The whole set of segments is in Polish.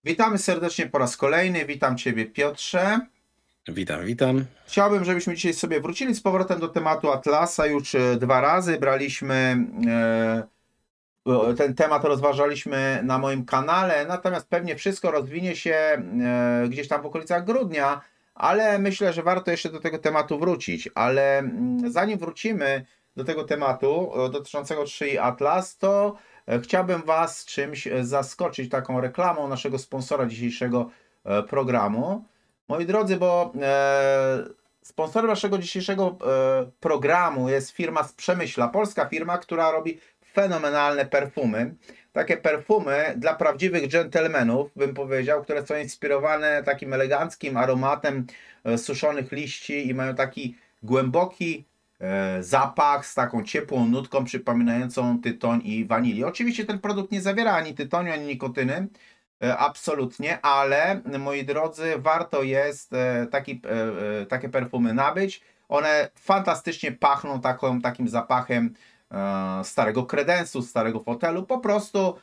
Witamy serdecznie po raz kolejny. Witam Ciebie, Piotrze. Witam, witam. Chciałbym, żebyśmy dzisiaj sobie wrócili z powrotem do tematu Atlasa. Już dwa razy braliśmy ten temat, rozważaliśmy na moim kanale, natomiast pewnie wszystko rozwinie się gdzieś tam w okolicach grudnia, ale myślę, że warto jeszcze do tego tematu wrócić. Ale zanim wrócimy do tego tematu dotyczącego 3i Atlas, to chciałbym Was czymś zaskoczyć, taką reklamą naszego sponsora dzisiejszego programu. Moi drodzy, bo sponsorem naszego dzisiejszego programu jest firma z Przemyśla, polska firma, która robi fenomenalne perfumy. Takie perfumy dla prawdziwych dżentelmenów, bym powiedział, które są inspirowane takim eleganckim aromatem suszonych liści i mają taki głęboki zapach z taką ciepłą nutką przypominającą tytoń i wanilię. Oczywiście ten produkt nie zawiera ani tytoniu, ani nikotyny, absolutnie, ale moi drodzy, warto jest takie perfumy nabyć. One fantastycznie pachną takim zapachem starego kredensu, starego fotelu, po prostu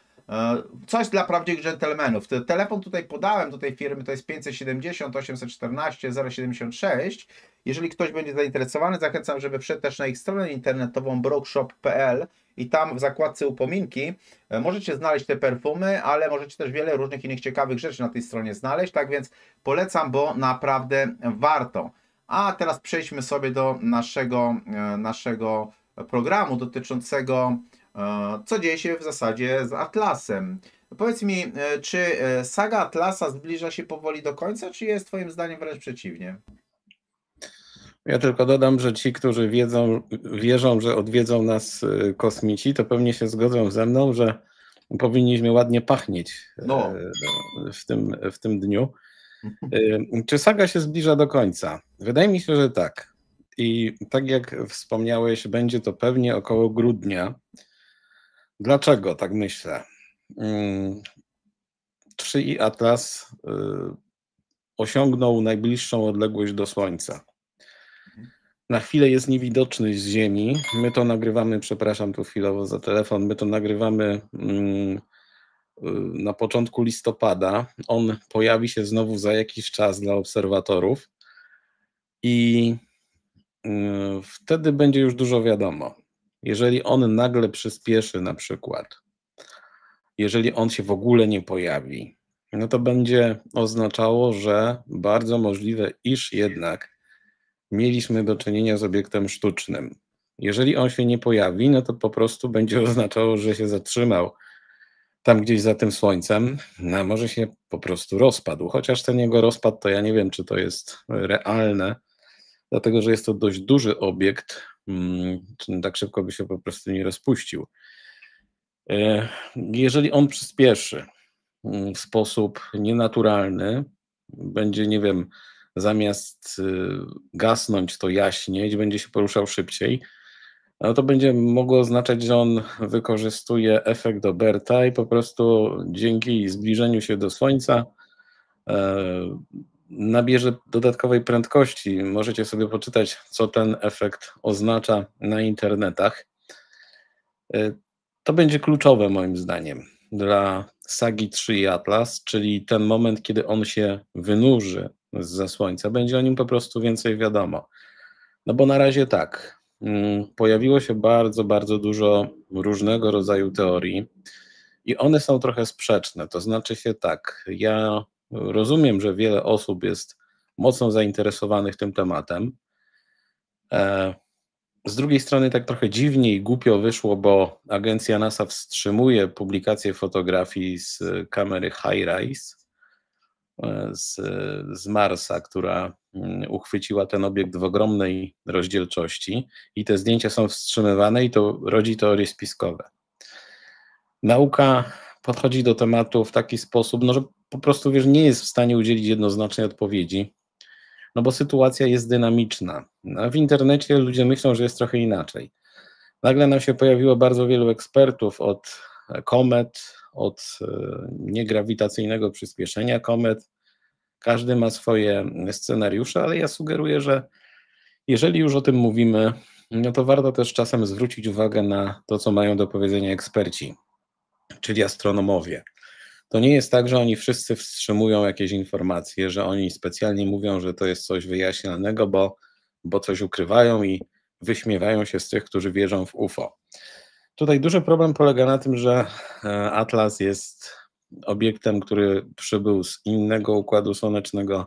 coś dla prawdziwych dżentelmenów. Telefon tutaj podałem do tej firmy, to jest 570 814 076. Jeżeli ktoś będzie zainteresowany, zachęcam, żeby wszedł też na ich stronę internetową brokshop.pl i tam w zakładce upominki możecie znaleźć te perfumy, ale możecie też wiele różnych innych ciekawych rzeczy na tej stronie znaleźć, tak więc polecam, bo naprawdę warto. A teraz przejdźmy sobie do naszego programu dotyczącego co dzieje się w zasadzie z Atlasem. Powiedz mi, czy saga Atlasa zbliża się powoli do końca, czy jest Twoim zdaniem wręcz przeciwnie? Ja tylko dodam, że ci, którzy wierzą, że odwiedzą nas kosmici, to pewnie się zgodzą ze mną, że powinniśmy ładnie pachnieć No. w tym dniu. Czy saga się zbliża do końca? Wydaje mi się, że tak. I tak jak wspomniałeś, będzie to pewnie około grudnia. Dlaczego tak myślę? 3i Atlas osiągnął najbliższą odległość do Słońca. Na chwilę jest niewidoczny z Ziemi. My to nagrywamy, przepraszam tu chwilowo za telefon, my to nagrywamy na początku listopada. On pojawi się znowu za jakiś czas dla obserwatorów i wtedy będzie już dużo wiadomo. Jeżeli on nagle przyspieszy na przykład, jeżeli on się w ogóle nie pojawi, no to będzie oznaczało, że bardzo możliwe, iż jednak mieliśmy do czynienia z obiektem sztucznym. Jeżeli on się nie pojawi, no to po prostu będzie oznaczało, że się zatrzymał tam gdzieś za tym Słońcem, no, może się po prostu rozpadł. Chociaż ten jego rozpad, to ja nie wiem, czy to jest realne, dlatego że jest to dość duży obiekt, czy tak szybko by się po prostu nie rozpuścił. Jeżeli on przyspieszy w sposób nienaturalny, będzie, nie wiem, zamiast gasnąć, to jaśnieć, będzie się poruszał szybciej, no to będzie mogło oznaczać, że on wykorzystuje efekt Oberta i po prostu dzięki zbliżeniu się do Słońca nabierze dodatkowej prędkości. Możecie sobie poczytać, co ten efekt oznacza na internetach. To będzie kluczowe moim zdaniem dla sagi 3i Atlas, czyli ten moment, kiedy on się wynurzy zza Słońca, będzie o nim po prostu więcej wiadomo. No bo na razie tak, pojawiło się bardzo, bardzo dużo różnego rodzaju teorii i one są trochę sprzeczne. To znaczy się tak, ja rozumiem, że wiele osób jest mocno zainteresowanych tym tematem. Z drugiej strony tak trochę dziwnie i głupio wyszło, bo agencja NASA wstrzymuje publikację fotografii z kamery HiRISE z Marsa, która uchwyciła ten obiekt w ogromnej rozdzielczości i te zdjęcia są wstrzymywane i to rodzi teorie spiskowe. Nauka podchodzi do tematu w taki sposób, no, że po prostu nie jest w stanie udzielić jednoznacznej odpowiedzi, no bo sytuacja jest dynamiczna. A w internecie ludzie myślą, że jest trochę inaczej. Nagle nam się pojawiło bardzo wielu ekspertów od komet, od niegrawitacyjnego przyspieszenia komet. Każdy ma swoje scenariusze, ale ja sugeruję, że jeżeli już o tym mówimy, no to warto też czasem zwrócić uwagę na to, co mają do powiedzenia eksperci, czyli astronomowie. to nie jest tak, że oni wszyscy wstrzymują jakieś informacje, że oni specjalnie mówią, że to jest coś wyjaśnionego, bo coś ukrywają i wyśmiewają się z tych, którzy wierzą w UFO. Tutaj duży problem polega na tym, że Atlas jest obiektem, który przybył z innego układu słonecznego,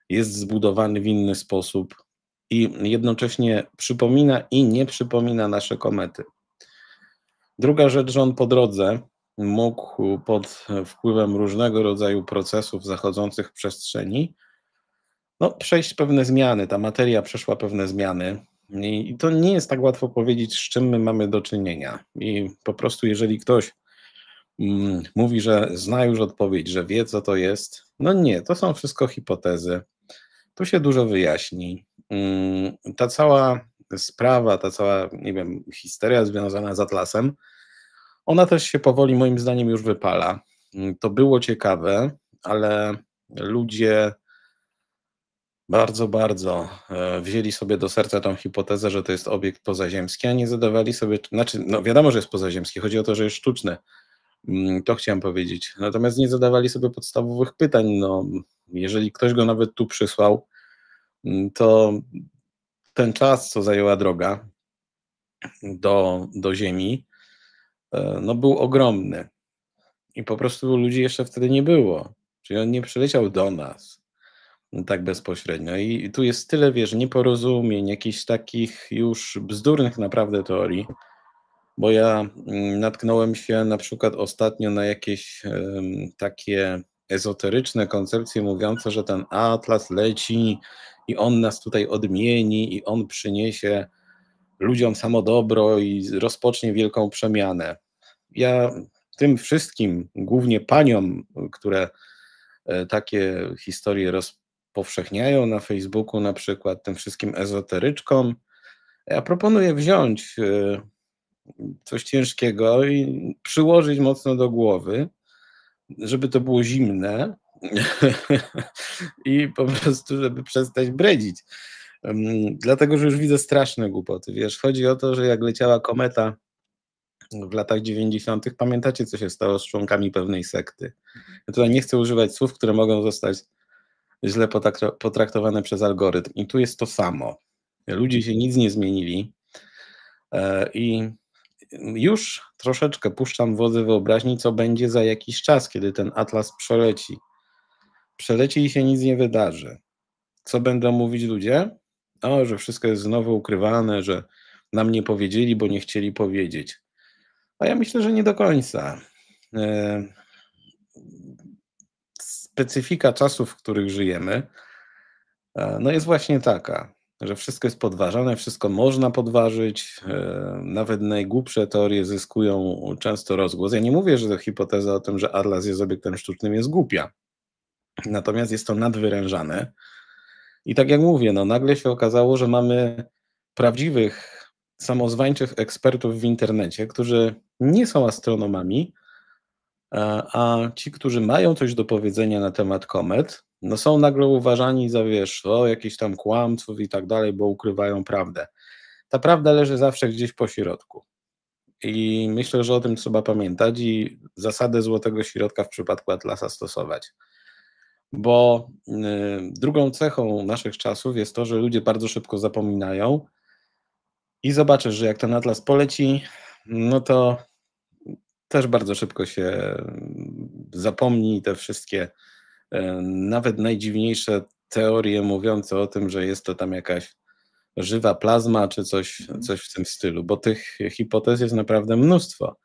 jest zbudowany w inny sposób i jednocześnie przypomina i nie przypomina nasze komety. Druga rzecz, że on po drodze mógł pod wpływem różnego rodzaju procesów zachodzących w przestrzeni przejść pewne zmiany. Ta materia przeszła pewne zmiany i to nie jest tak łatwo powiedzieć, z czym my mamy do czynienia. I po prostu jeżeli ktoś mówi, że zna już odpowiedź, że wie, co to jest, no nie, to są wszystko hipotezy. Tu się dużo wyjaśni. Ta cała sprawa, ta cała, nie wiem, histeria związana z Atlasem, ona też się powoli moim zdaniem już wypala. To było ciekawe, ale ludzie bardzo, bardzo wzięli sobie do serca tą hipotezę, że to jest obiekt pozaziemski, a nie zadawali sobie, no wiadomo, że jest pozaziemski, chodzi o to, że jest sztuczny, to chciałem powiedzieć. Natomiast nie zadawali sobie podstawowych pytań, no jeżeli ktoś go nawet tu przysłał, to ten czas, co zajęła droga do Ziemi, no był ogromny i po prostu ludzi jeszcze wtedy nie było, czyli on nie przyleciał do nas tak bezpośrednio i tu jest tyle, wiesz, nieporozumień, jakichś takich już bzdurnych naprawdę teorii, bo ja natknąłem się na przykład ostatnio na jakieś takie ezoteryczne koncepcje mówiące, że ten Atlas leci i on nas tutaj odmieni i on przyniesie ludziom samo dobro i rozpocznie wielką przemianę. Ja tym wszystkim, głównie paniom, które takie historie rozpowszechniają na Facebooku na przykład, tym wszystkim ezoteryczkom, ja proponuję wziąć coś ciężkiego i przyłożyć mocno do głowy, żeby to było zimne i po prostu, żeby przestać bredzić. Dlatego, że już widzę straszne głupoty. Wiesz, chodzi o to, że jak leciała kometa w latach 90., pamiętacie, co się stało z członkami pewnej sekty. Ja tutaj nie chcę używać słów, które mogą zostać źle potraktowane przez algorytm. I tu jest to samo. Ludzie się nic nie zmienili i już troszeczkę puszczam wodze wyobraźni, co będzie za jakiś czas, kiedy ten Atlas przeleci. Przeleci i się nic nie wydarzy. Co będą mówić ludzie? O, że wszystko jest znowu ukrywane, że nam nie powiedzieli, bo nie chcieli powiedzieć. A ja myślę, że nie do końca. Specyfika czasów, w których żyjemy, no jest właśnie taka, że wszystko jest podważane, wszystko można podważyć, nawet najgłupsze teorie zyskują często rozgłos. Ja nie mówię, że hipoteza o tym, że Atlas jest obiektem sztucznym, jest głupia. Natomiast jest to nadwyrężane. I tak jak mówię, no nagle się okazało, że mamy prawdziwych, samozwańczych ekspertów w internecie, którzy nie są astronomami, a ci, którzy mają coś do powiedzenia na temat komet, no są nagle uważani za, wiesz, jakichś tam kłamców i tak dalej, bo ukrywają prawdę. Ta prawda leży zawsze gdzieś po środku. I myślę, że o tym trzeba pamiętać i zasadę złotego środka w przypadku Atlasa stosować. Bo drugą cechą naszych czasów jest to, że ludzie bardzo szybko zapominają i zobaczysz, że jak ten Atlas poleci, no to też bardzo szybko się zapomni te wszystkie nawet najdziwniejsze teorie mówiące o tym, że jest to tam jakaś żywa plazma czy coś w tym stylu, bo tych hipotez jest naprawdę mnóstwo.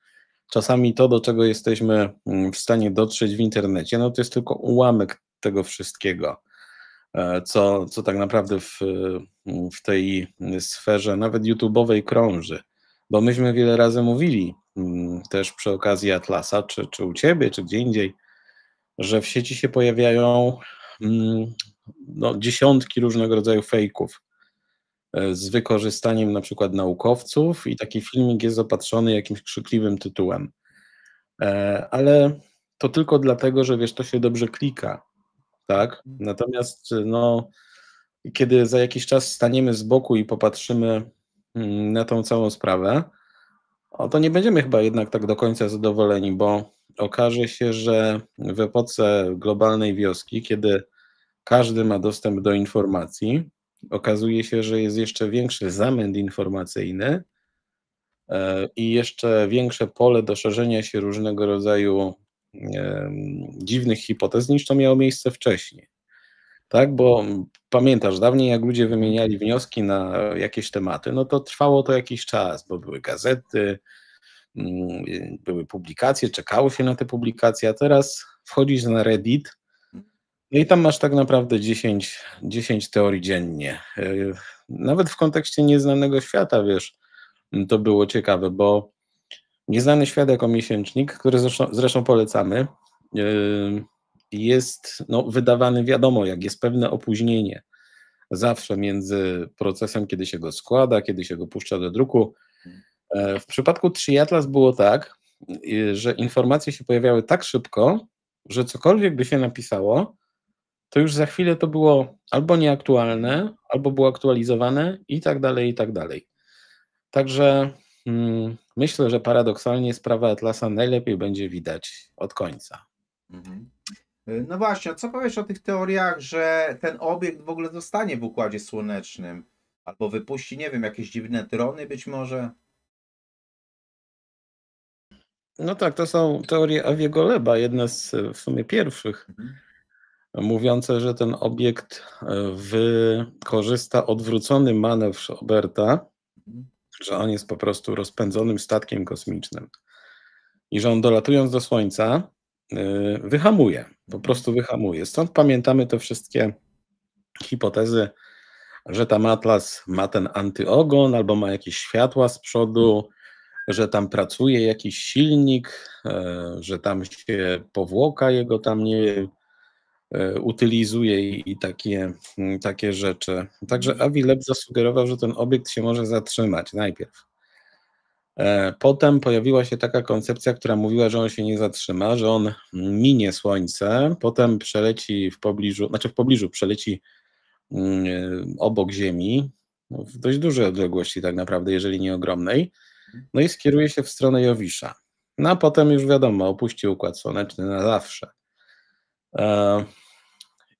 Czasami to, do czego jesteśmy w stanie dotrzeć w internecie, no to jest tylko ułamek tego wszystkiego, co tak naprawdę w tej sferze nawet YouTube'owej krąży. Bo myśmy wiele razy mówili też przy okazji Atlasa, czy u ciebie, czy gdzie indziej, że w sieci się pojawiają dziesiątki różnego rodzaju fejków z wykorzystaniem na przykład naukowców i taki filmik jest opatrzony jakimś krzykliwym tytułem. Ale to tylko dlatego, że wiesz, to się dobrze klika, tak? Natomiast kiedy za jakiś czas staniemy z boku i popatrzymy na tą całą sprawę, to nie będziemy chyba jednak tak do końca zadowoleni, bo okaże się, że w epoce globalnej wioski, kiedy każdy ma dostęp do informacji, okazuje się, że jest jeszcze większy zamęt informacyjny i jeszcze większe pole do szerzenia się różnego rodzaju dziwnych hipotez, niż to miało miejsce wcześniej. Tak, bo pamiętasz, dawniej jak ludzie wymieniali wnioski na jakieś tematy, no to trwało to jakiś czas, bo były gazety, były publikacje, czekało się na te publikacje, a teraz wchodzisz na Reddit, no i tam masz tak naprawdę 10 teorii dziennie. Nawet w kontekście nieznanego świata, wiesz, to było ciekawe, bo Nieznany Świat jako miesięcznik, który zresztą polecamy, jest wydawany, wiadomo, jak jest pewne opóźnienie zawsze między procesem, kiedy się go składa, kiedy się go puszcza do druku. W przypadku Triatlas było tak, że informacje się pojawiały tak szybko, że cokolwiek by się napisało, to już za chwilę to było albo nieaktualne, albo było aktualizowane i tak dalej, i tak dalej. Także myślę, że paradoksalnie sprawę Atlasa najlepiej będzie widać od końca. No właśnie, a co powiesz o tych teoriach, że ten obiekt w ogóle zostanie w Układzie Słonecznym? Albo wypuści, nie wiem, jakieś dziwne trony być może? No tak, to są teorie Aviego Leba, jedne z w sumie pierwszych, mówiące, że ten obiekt wykorzysta odwrócony manewr Oberta, że on jest po prostu rozpędzonym statkiem kosmicznym i że on dolatując do Słońca wyhamuje, po prostu wyhamuje. Stąd pamiętamy te wszystkie hipotezy, że tam Atlas ma ten antyogon albo ma jakieś światła z przodu, że tam pracuje jakiś silnik, że tam się powłoka jego tam, nie wiem, utylizuje i takie rzeczy. Także Avi Loeb zasugerował, że ten obiekt się może zatrzymać najpierw. Potem pojawiła się taka koncepcja, która mówiła, że on się nie zatrzyma, że on minie Słońce, potem przeleci w pobliżu przeleci obok Ziemi, w dość dużej odległości tak naprawdę, jeżeli nie ogromnej, no i skieruje się w stronę Jowisza. No a potem już wiadomo, opuści Układ Słoneczny na zawsze.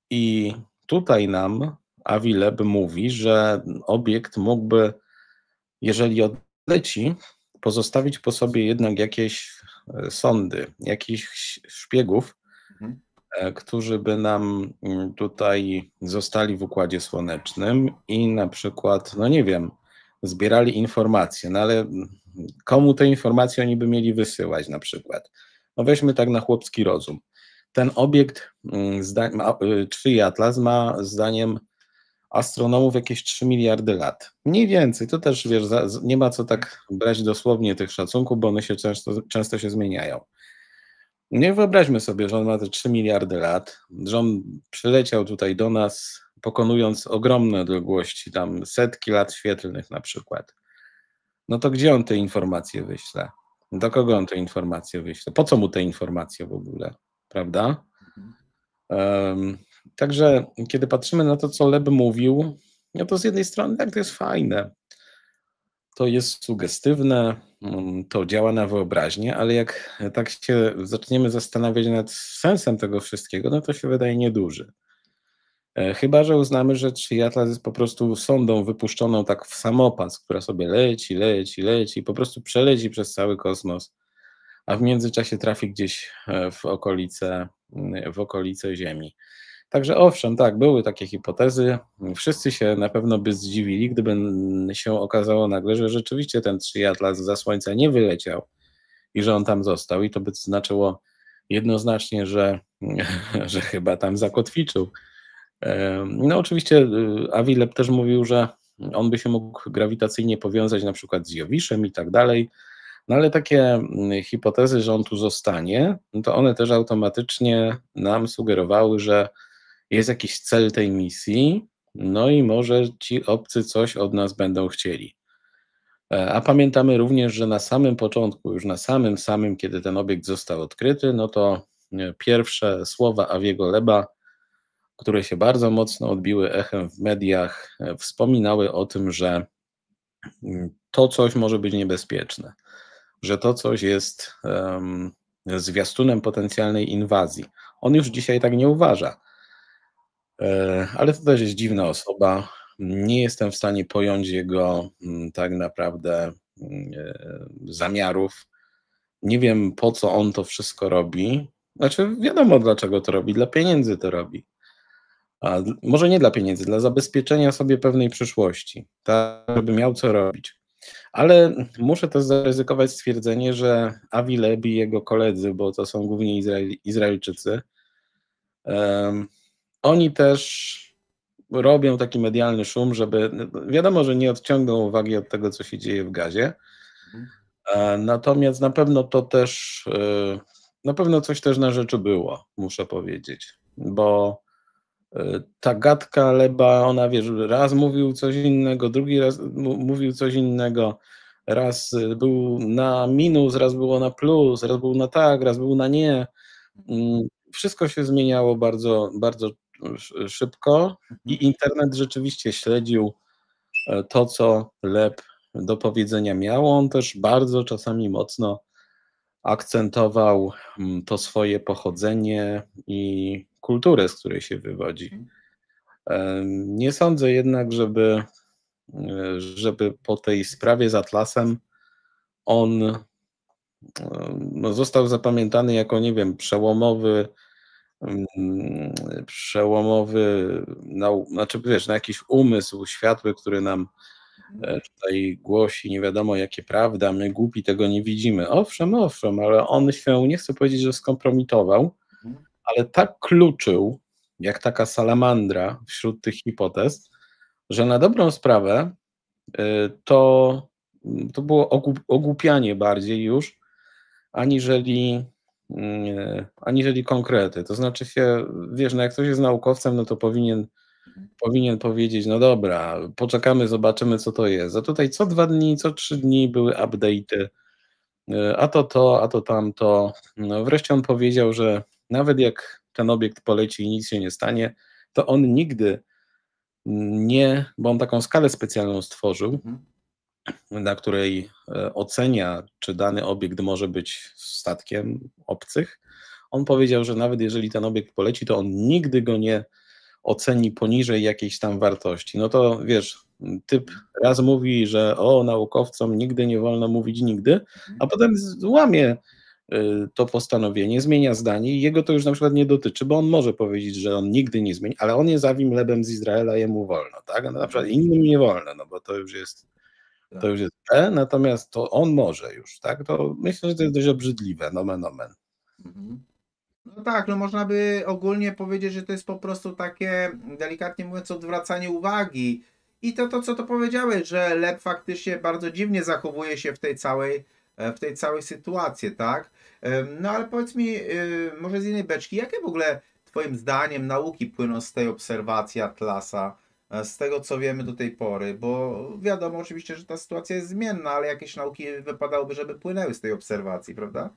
I tutaj nam Avi Loeb mówi, że obiekt mógłby, jeżeli odleci, pozostawić po sobie jednak jakieś sondy, jakichś szpiegów, którzy by nam tutaj zostali w Układzie Słonecznym i na przykład, no nie wiem, zbierali informacje, no ale komu te informacje oni by mieli wysyłać na przykład? No weźmy tak na chłopski rozum. Ten obiekt, czyli Atlas, ma zdaniem astronomów jakieś 3 miliardy lat. Mniej więcej, to też wiesz, nie ma co tak brać dosłownie tych szacunków, bo one się często się zmieniają. Nie wyobraźmy sobie, że on ma te 3 miliardy lat, że on przyleciał tutaj do nas, pokonując ogromne odległości, tam setki lat świetlnych na przykład. No to gdzie on te informacje wyśle? Do kogo on te informacje wyśle? Po co mu te informacje w ogóle? Prawda? Także kiedy patrzymy na to, co Loeb mówił, no to z jednej strony tak, to jest fajne, to jest sugestywne, to działa na wyobraźnię, ale jak tak się zaczniemy zastanawiać nad sensem tego wszystkiego, no to się wydaje nieduży. Chyba że uznamy, że Triatlas jest po prostu sondą wypuszczoną tak w samopas, która sobie leci, po prostu przeleci przez cały kosmos, a w międzyczasie trafi gdzieś w okolice Ziemi. Także owszem, tak, były takie hipotezy. Wszyscy się na pewno by zdziwili, gdyby się okazało nagle, że rzeczywiście ten Triatlas za Słońca nie wyleciał i że on tam został, i to by znaczyło jednoznacznie, że chyba tam zakotwiczył. No oczywiście Avi Loeb też mówił, że on by się mógł grawitacyjnie powiązać na przykład z Jowiszem i tak dalej, no ale takie hipotezy, że on tu zostanie, no to one też automatycznie nam sugerowały, że jest jakiś cel tej misji, no i może ci obcy coś od nas będą chcieli. A pamiętamy również, że na samym początku, już na samym, kiedy ten obiekt został odkryty, no to pierwsze słowa Aviego Loeba, które się bardzo mocno odbiły echem w mediach, wspominały o tym, że to coś może być niebezpieczne, że to coś jest zwiastunem potencjalnej inwazji. On już dzisiaj tak nie uważa. Ale to też jest dziwna osoba. Nie jestem w stanie pojąć jego tak naprawdę zamiarów. Nie wiem, po co on to wszystko robi. Znaczy, wiadomo, dlaczego to robi. Dla pieniędzy to robi. A może nie dla pieniędzy, dla zabezpieczenia sobie pewnej przyszłości, tak, żeby miał co robić. Ale muszę też zaryzykować stwierdzenie, że Avi Lebi i jego koledzy, bo to są głównie Izraelczycy, oni też robią taki medialny szum, żeby, wiadomo, że nie odciągną uwagi od tego, co się dzieje w Gazie, natomiast na pewno to też, na pewno coś też na rzeczy było, muszę powiedzieć, bo ta gadka Leba, ona wiesz, raz mówił coś innego, drugi raz mówił coś innego, raz był na minus, raz było na plus, raz był na tak, raz był na nie. Wszystko się zmieniało bardzo, bardzo szybko i internet rzeczywiście śledził to, co Leb do powiedzenia miał. On też bardzo czasami mocno akcentował to swoje pochodzenie i kulturę, z której się wywodzi. Nie sądzę jednak, żeby po tej sprawie z Atlasem on został zapamiętany jako, nie wiem, znaczy wiesz, na jakiś umysł światły, który nam tutaj głosi nie wiadomo jakie prawdy, a my głupi tego nie widzimy. Owszem, ale on się, nie chcę powiedzieć, że skompromitował, ale tak kluczył, jak taka salamandra wśród tych hipotez, że na dobrą sprawę to było ogłupianie bardziej już, aniżeli konkrety. To znaczy się, wiesz, no jak ktoś jest naukowcem, no to powinien powiedzieć, no dobra, poczekamy, zobaczymy, co to jest. A tutaj co 2 dni, co 3 dni były update'y, a to tamto. No wreszcie on powiedział, że nawet jak ten obiekt poleci i nic się nie stanie, to on nigdy nie, bo on taką skalę specjalną stworzył, na której ocenia, czy dany obiekt może być statkiem obcych. On powiedział, że nawet jeżeli ten obiekt poleci, to on nigdy go nie oceni poniżej jakiejś tam wartości. No to wiesz, typ raz mówi, że naukowcom nigdy nie wolno mówić nigdy, a potem złamie to postanowienie, zmienia zdanie i jego to już na przykład nie dotyczy, bo on może powiedzieć, że on nigdy nie zmieni, ale on jest Avim Lebem z Izraela, jemu wolno, tak? A na przykład innym nie wolno, no bo to już jest natomiast to on może już, tak? To myślę, że to jest dość obrzydliwe, nomen omen. No tak, no można by ogólnie powiedzieć, że to jest po prostu takie, delikatnie mówiąc, odwracanie uwagi. I to co to powiedziałeś, że Leb faktycznie bardzo dziwnie zachowuje się w tej całej sytuacji, tak? No ale powiedz mi, może z innej beczki, jakie w ogóle twoim zdaniem nauki płyną z tej obserwacji Atlasa, z tego co wiemy do tej pory? Bo wiadomo oczywiście, że ta sytuacja jest zmienna, ale jakieś nauki wypadałoby, żeby płynęły z tej obserwacji, prawda?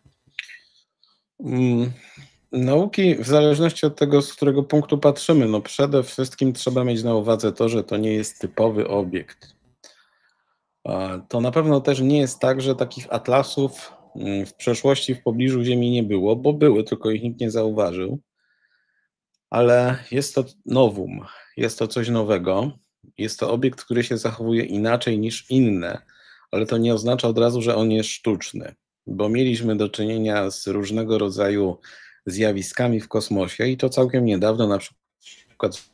Nauki, w zależności od tego, z którego punktu patrzymy, no przede wszystkim trzeba mieć na uwadze to, że to nie jest typowy obiekt. To na pewno też nie jest tak, że takich atlasów w przeszłości w pobliżu Ziemi nie było, bo były, tylko ich nikt nie zauważył. Ale jest to novum, jest to coś nowego, jest to obiekt, który się zachowuje inaczej niż inne, ale to nie oznacza od razu, że on jest sztuczny, bo mieliśmy do czynienia z różnego rodzaju zjawiskami w kosmosie i to całkiem niedawno, na przykład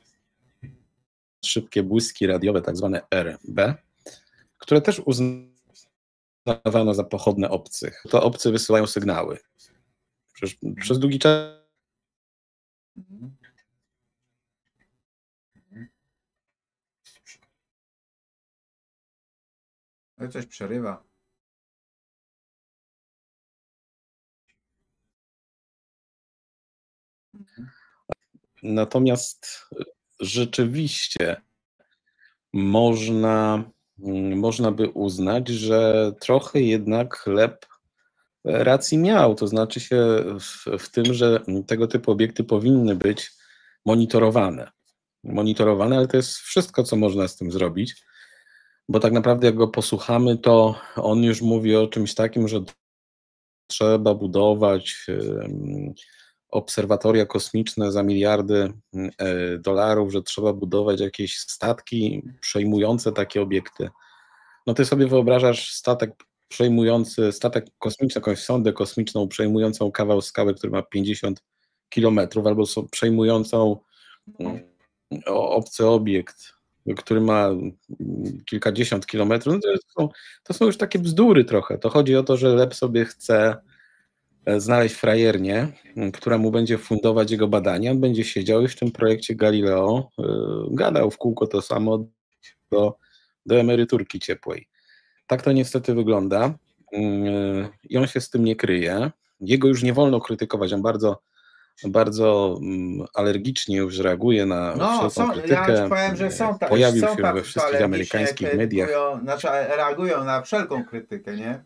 szybkie błyski radiowe, tak zwane RB, które też uznawano za pochodne obcych. To obcy wysyłają sygnały. Przez długi czas No coś przerywa. Natomiast rzeczywiście można by uznać, że trochę jednak Leb racji miał, to znaczy się w tym, że tego typu obiekty powinny być monitorowane. Ale to jest wszystko, co można z tym zrobić, bo tak naprawdę jak go posłuchamy, to on już mówi o czymś takim, że trzeba budować obserwatoria kosmiczne za miliardy dolarów, że trzeba budować jakieś statki przejmujące takie obiekty. No ty sobie wyobrażasz statek kosmiczny, jakąś sondę kosmiczną przejmującą kawał skały, który ma 50 kilometrów, albo przejmującą obcy obiekt, który ma kilkadziesiąt kilometrów. No to są już takie bzdury trochę. To chodzi o to, że Lep sobie chce znaleźć frajernię, która mu będzie fundować jego badania. On będzie siedział i w tym projekcie Galileo gadał w kółko to samo do emeryturki ciepłej. Tak to niestety wygląda i on się z tym nie kryje. Jego już nie wolno krytykować, on bardzo alergicznie już reaguje na wszelką krytykę. Ja ci powiem, że pojawił są się we wszystkich amerykańskich mediach. Znaczy reagują na wszelką krytykę, nie?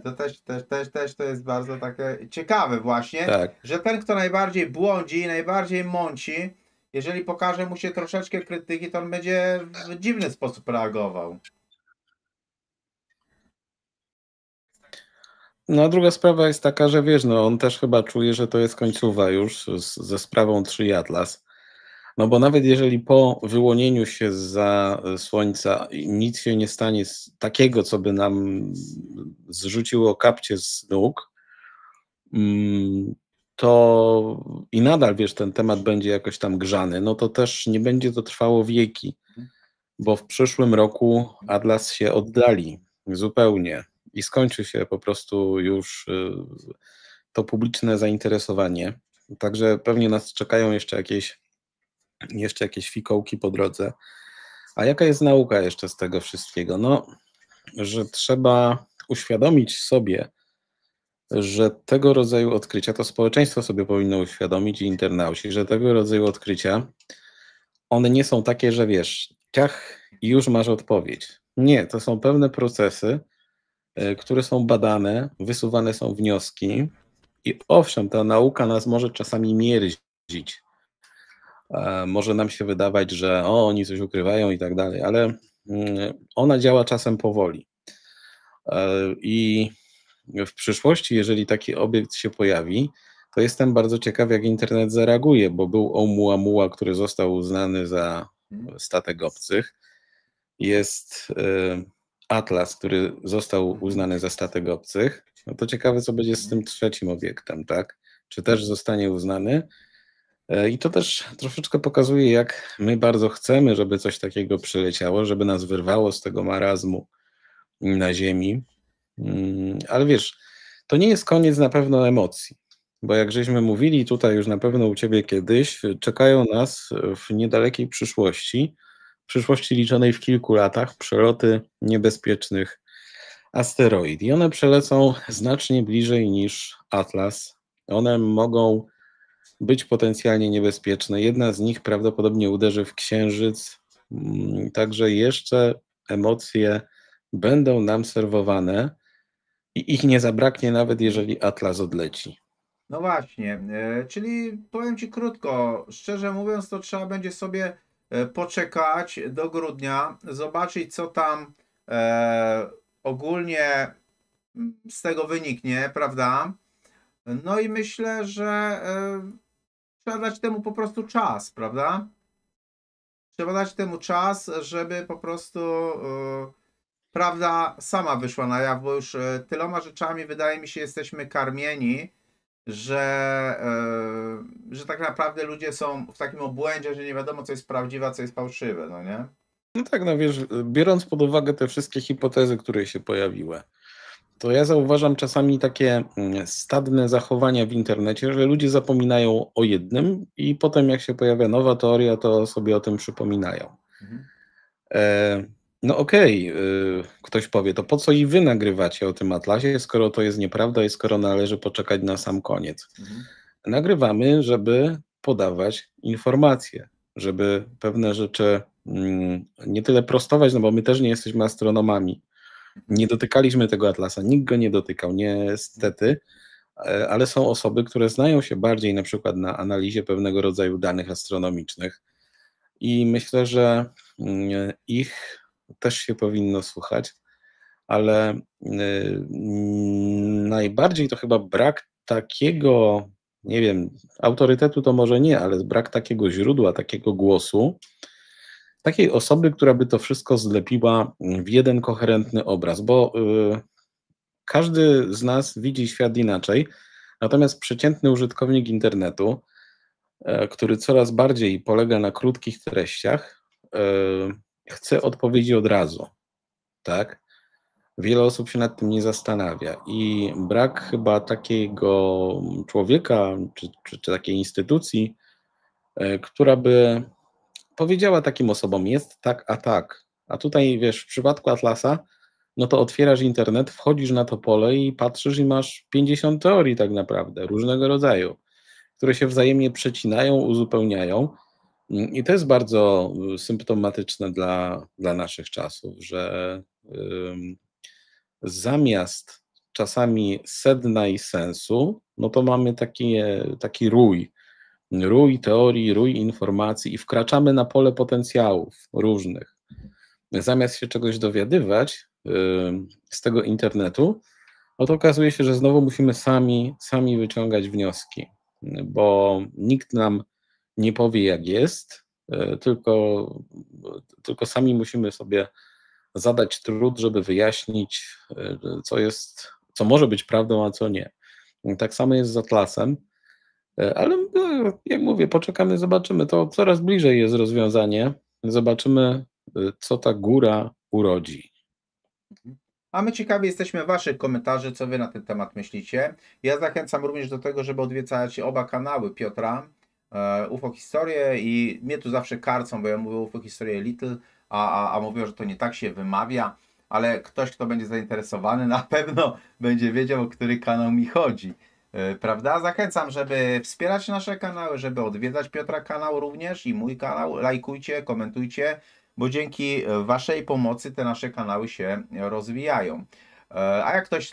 To też to jest bardzo takie ciekawe właśnie, tak, że ten, kto najbardziej błądzi, najbardziej mąci, jeżeli pokaże mu się troszeczkę krytyki, to on będzie w dziwny sposób reagował. No a druga sprawa jest taka, że wiesz, no on też chyba czuje, że to jest końcówa już ze sprawą 3 Atlas. No bo nawet jeżeli po wyłonieniu się zza Słońca nic się nie stanie takiego, co by nam zrzuciło kapcie z nóg, to i nadal, wiesz, ten temat będzie jakoś tam grzany, no to też nie będzie to trwało wieki, bo w przyszłym roku Atlas się oddali zupełnie i skończy się po prostu już to publiczne zainteresowanie. Także pewnie nas czekają jeszcze jakieś fikołki po drodze. A jaka jest nauka jeszcze z tego wszystkiego? No, że trzeba uświadomić sobie, że tego rodzaju odkrycia, to społeczeństwo sobie powinno uświadomić i internauci, że tego rodzaju odkrycia, one nie są takie, że wiesz, ciach i już masz odpowiedź. Nie, to są pewne procesy, które są badane, wysuwane są wnioski i owszem, ta nauka nas może czasami mierzić. Może nam się wydawać, że oni coś ukrywają i tak dalej, ale ona działa czasem powoli. I w przyszłości, jeżeli taki obiekt się pojawi, to jestem bardzo ciekaw, jak internet zareaguje, bo był Oumuamua, który został uznany za statek obcych. Jest Atlas, który został uznany za statek obcych. No to ciekawe, co będzie z tym trzecim obiektem, tak? Czy też zostanie uznany? I to też troszeczkę pokazuje, jak my bardzo chcemy, żeby coś takiego przyleciało, żeby nas wyrwało z tego marazmu na Ziemi. Ale wiesz, to nie jest koniec na pewno emocji, bo jak żeśmy mówili tutaj już na pewno u Ciebie kiedyś, czekają nas w niedalekiej przyszłości liczonej w kilku latach, przeloty niebezpiecznych asteroid. I one przelecą znacznie bliżej niż Atlas. One mogą być potencjalnie niebezpieczne. Jedna z nich prawdopodobnie uderzy w Księżyc, także jeszcze emocje będą nam serwowane i ich nie zabraknie nawet jeżeli Atlas odleci. No właśnie, czyli powiem Ci krótko, szczerze mówiąc, to trzeba będzie sobie poczekać do grudnia, zobaczyć co tam ogólnie z tego wyniknie, prawda? No i myślę, że trzeba dać temu po prostu czas, prawda? Trzeba dać temu czas, żeby po prostu prawda sama wyszła na jaw, bo już tyloma rzeczami wydaje mi się jesteśmy karmieni, że tak naprawdę ludzie są w takim obłędzie, że nie wiadomo co jest prawdziwe, a co jest fałszywe, no nie? No tak, no wiesz, biorąc pod uwagę te wszystkie hipotezy, które się pojawiły, to ja zauważam czasami takie stadne zachowania w internecie, że ludzie zapominają o jednym i potem jak się pojawia nowa teoria, to sobie o tym przypominają. No okej, ktoś powie, to po co i wy nagrywacie o tym Atlasie, skoro to jest nieprawda i skoro należy poczekać na sam koniec. Nagrywamy, żeby podawać informacje, żeby pewne rzeczy nie tyle prostować, no bo my też nie jesteśmy astronomami. Nie dotykaliśmy tego Atlasa, nikt go nie dotykał, niestety, ale są osoby, które znają się bardziej na przykład na analizie pewnego rodzaju danych astronomicznych i myślę, że ich też się powinno słuchać, ale najbardziej to chyba brak takiego, nie wiem, autorytetu to może nie, ale brak takiego źródła, takiego głosu, takiej osoby, która by to wszystko zlepiła w jeden koherentny obraz, bo każdy z nas widzi świat inaczej, natomiast przeciętny użytkownik internetu, który coraz bardziej polega na krótkich treściach, chce odpowiedzi od razu, tak? Wiele osób się nad tym nie zastanawia i brak chyba takiego człowieka czy takiej instytucji, która by powiedziała takim osobom: jest tak, a tak. A tutaj, wiesz, w przypadku Atlasa, no to otwierasz internet, wchodzisz na to pole i patrzysz i masz 50 teorii tak naprawdę, różnego rodzaju, które się wzajemnie przecinają, uzupełniają. I to jest bardzo symptomatyczne dla naszych czasów, że zamiast czasami sedna i sensu, no to mamy taki rój teorii, rój informacji i wkraczamy na pole potencjałów różnych. Zamiast się czegoś dowiadywać z tego internetu, no to okazuje się, że znowu musimy sami wyciągać wnioski, bo nikt nam nie powie, jak jest, tylko sami musimy sobie zadać trud, żeby wyjaśnić, co może być prawdą, a co nie. Tak samo jest z Atlasem, ale jak mówię, poczekamy, zobaczymy. To coraz bliżej jest rozwiązanie. Zobaczymy, co ta góra urodzi. A my ciekawi jesteśmy Waszych komentarzy, co Wy na ten temat myślicie. Ja zachęcam również do tego, żeby odwiedzać oba kanały Piotra, UFO Historię, i mnie tu zawsze karcą, bo ja mówię UFO Historię Little, a mówią, że to nie tak się wymawia, ale ktoś, kto będzie zainteresowany, na pewno będzie wiedział, o który kanał mi chodzi. Prawda? Zachęcam, żeby wspierać nasze kanały, żeby odwiedzać Piotra kanał również i mój kanał. Lajkujcie, komentujcie, bo dzięki Waszej pomocy te nasze kanały się rozwijają. A jak ktoś